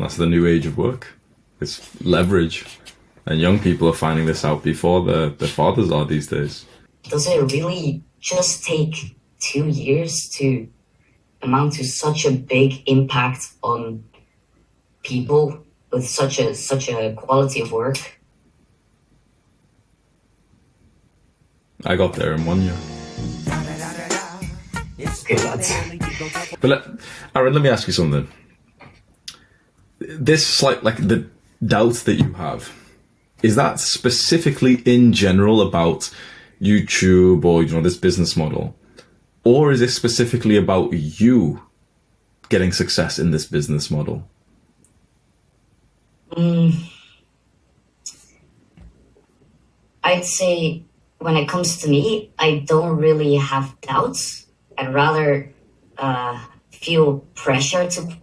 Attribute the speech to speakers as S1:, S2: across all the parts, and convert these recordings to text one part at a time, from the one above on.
S1: That's the new age of work. It's leverage. And young people are finding this out before the fathers are these days.
S2: Does it really just take 2 years to amount to such a big impact on people with such a quality of work?
S1: I got there in 1 year.
S2: Okay, lads.
S1: But Aaron, let me ask you something. This like the doubt that you have, is that specifically in general about YouTube or this business model, or is it specifically about you getting success in this business model?
S2: I'd say when it comes to me, I don't really have doubts. I'd rather feel pressure to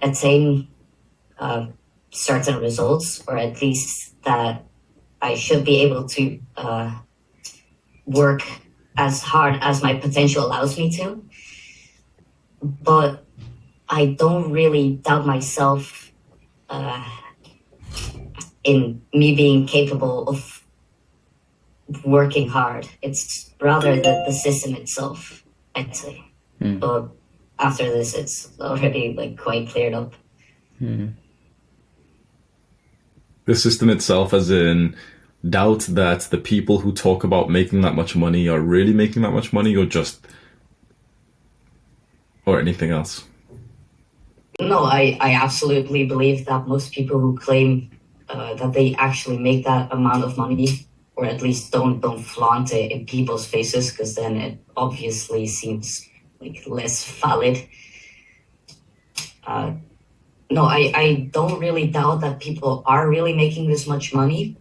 S2: attain certain results, or at least that I should be able to work as hard as my potential allows me to. But I don't really doubt myself in me being capable of working hard. It's rather the system itself, I'd say. But after this, it's already quite cleared up.
S1: The system itself, as in doubt that the people who talk about making that much money are really making that much money, or anything else?
S2: No, I absolutely believe that most people who claim that they actually make that amount of money, or at least don't flaunt it in people's faces, because then it obviously seems less valid. No, I don't really doubt that people are really making this much money,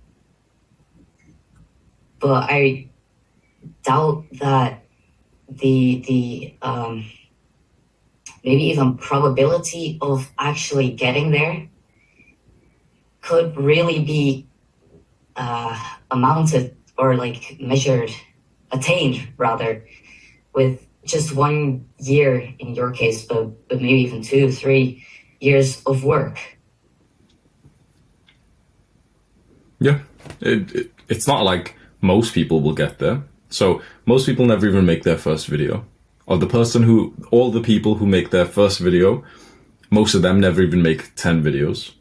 S2: but I doubt that the maybe even probability of actually getting there could really be amounted or measured, attained rather, with just 1 year in your case, but maybe even 2, 3 years of work.
S1: Yeah, it's not like most people will get there. So most people never even make their first video. All the people who make their first video, most of them never even make 10 videos.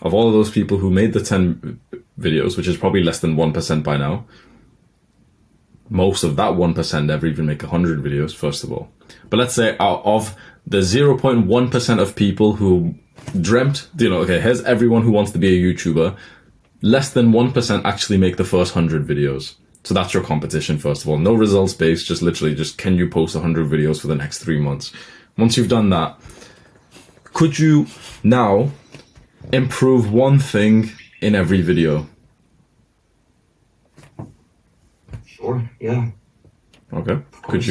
S1: Of all of those people who made the 10 videos, which is probably less than 1% by now, most of that 1% never even make 100 videos, first of all. But let's say out of the 0.1% of people who dreamt, okay, here's everyone who wants to be a YouTuber, less than 1% actually make the first 100 videos. So that's your competition, first of all. No results based, just can you post 100 videos for the next 3 months? Once you've done that, could you now improve one thing in every video?
S2: Sure, yeah.
S1: Okay. Could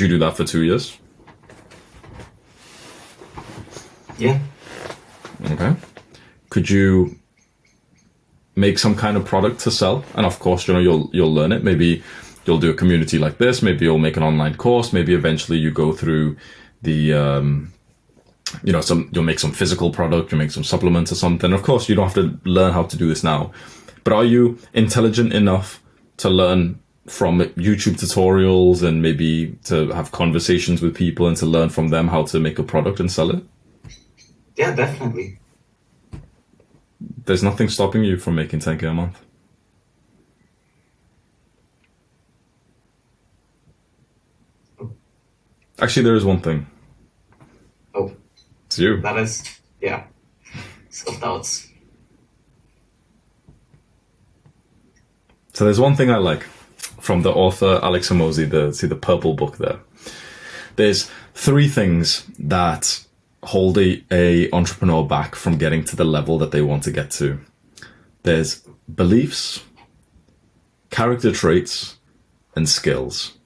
S1: you do that for 2 years?
S2: Yeah.
S1: Okay. Could you make some kind of product to sell? And of course, you'll learn it. Maybe you'll do a community like this. Maybe you'll make an online course. Maybe eventually you go through the, you'll make some physical product. You make some supplements or something. Of course, you don't have to learn how to do this now. But are you intelligent enough to learn from YouTube tutorials and maybe to have conversations with people and to learn from them how to make a product and sell it?
S2: Yeah, definitely.
S1: There's nothing stopping you from making 10K a month. Actually, there is one thing.
S2: Oh.
S1: It's you.
S2: That is, yeah. Self-doubts.
S1: So there's one thing I like from the author Alex Hormozi, the purple book there. There's 3 things that hold a entrepreneur back from getting to the level that they want to get to. There's beliefs, character traits, and skills.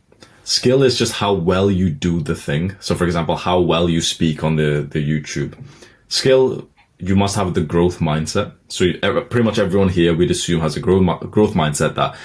S1: Skill is just how well you do the thing. So for example, how well you speak on the YouTube. Skill, you must have the growth mindset. So pretty much everyone here, we'd assume, has a growth mindset that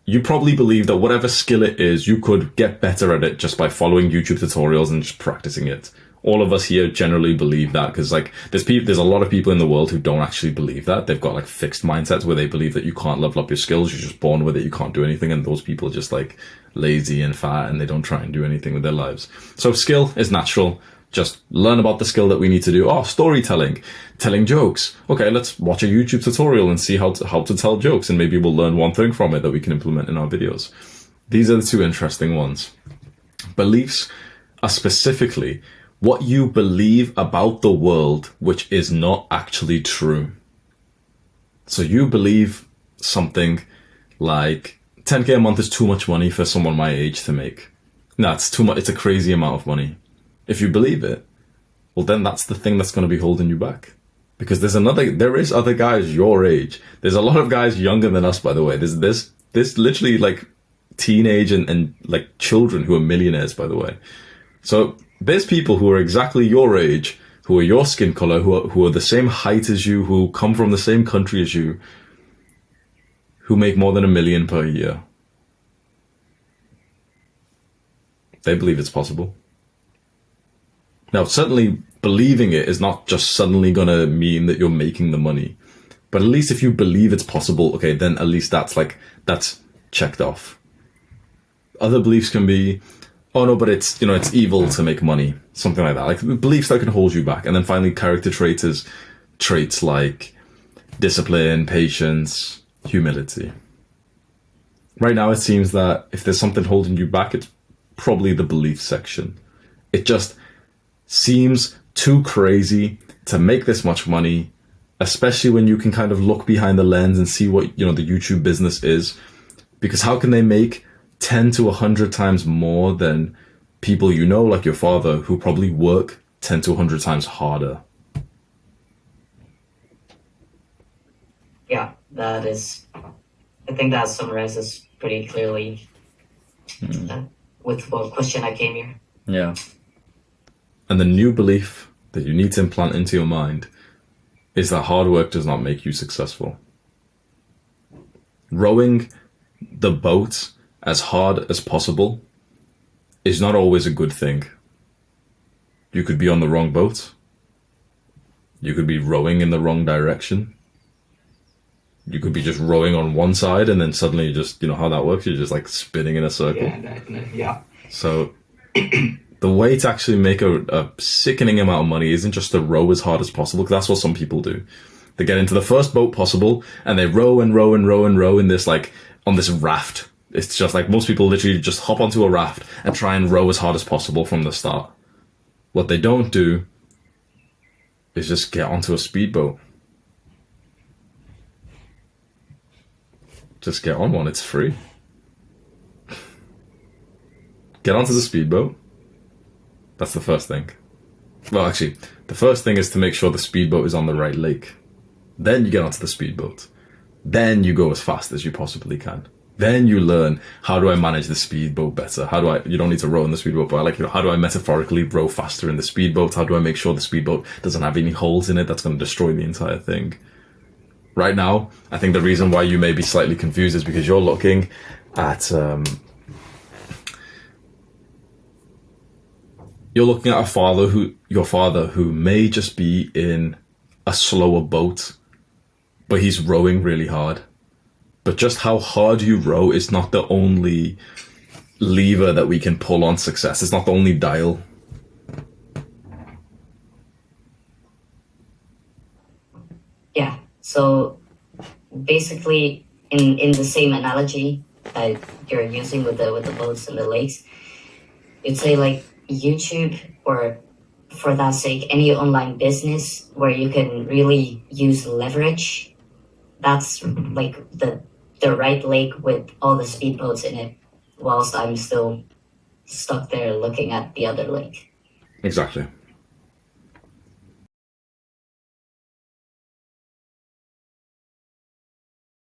S1: you probably believe that whatever skill it is, you could get better at it just by following YouTube tutorials and just practicing it. all of us here generally believe that, because like there's a lot of people in the world who don't actually believe that. They've got like fixed mindsets where they believe that you can't level up your skills, you're just born with it, you can't do anything, and those people are just like lazy and fat and they don't try and do anything with their lives. So skill is natural. Just learn about the skill that we need to do. Oh, storytelling, telling jokes. Okay, let's watch a YouTube tutorial and see how to tell jokes, and maybe we'll learn one thing from it that we can implement in our videos. These are the two interesting ones. Beliefs are specifically what you believe about the world which is not actually true. So you believe something like 10k a month is too much money for someone my age to make. No, it's too much. It's a crazy amount of money. If you believe it, well, then that's the thing that's going to be holding you back. Because there is other guys your age. There's a lot of guys younger than us, by the way. There's literally like teenage and like children who are millionaires, by the way. So there's people who are exactly your age, who are your skin color, who are the same height as you, who come from the same country as you, who make more than $1 million per year. They believe it's possible. Now, certainly believing it is not just suddenly going to mean that you're making the money. But at least if you believe it's possible, okay, then at least that's checked off. Other beliefs can be, oh no, but it's evil to make money. Something like that. Like beliefs that can hold you back. And then finally, character traits like discipline, patience, humility. Right now, it seems that if there's something holding you back, it's probably the belief section. It just seems too crazy to make this much money, especially when you can kind of look behind the lens and see what, the YouTube business is. Because how can they make 10 to 100 times more than people like your father, who probably work 10 to 100 times harder?
S2: Yeah, I think that summarizes pretty clearly with what question I came here.
S1: Yeah. And the new belief that you need to implant into your mind is that hard work does not make you successful. Rowing the boat as hard as possible is not always a good thing. You could be on the wrong boat. You could be rowing in the wrong direction. You could be just rowing on one side and then suddenly how that works, you're just like spinning in a circle.
S2: Yeah.
S1: So the way to actually make a sickening amount of money isn't just to row as hard as possible, because that's what some people do. They get into the first boat possible and they row and row and row and row in this, like, on this raft. It's just like most people literally just hop onto a raft and try and row as hard as possible from the start. What they don't do is just get onto a speedboat. Just get on one, it's free. Get onto the speedboat. That's the first thing. Well, actually, the first thing is to make sure the speedboat is on the right lake. Then you get onto the speedboat. Then you go as fast as you possibly can. Then you learn, how do I manage the speedboat better? You don't need to row in the speedboat, but how do I metaphorically row faster in the speedboat? How do I make sure the speedboat doesn't have any holes in it that's going to destroy the entire thing? Right now, I think the reason why you may be slightly confused is because you're looking at your father who may just be in a slower boat, but he's rowing really hard. But just how hard you row is not the only lever that we can pull on success. It's not the only dial.
S2: Yeah. So basically, in the same analogy that you're using with the boats and the lakes, you'd say like YouTube, or for that sake, any online business where you can really use leverage. That's like the right lake with all the speedboats in it, whilst I'm still stuck there looking at the other lake.
S1: Exactly.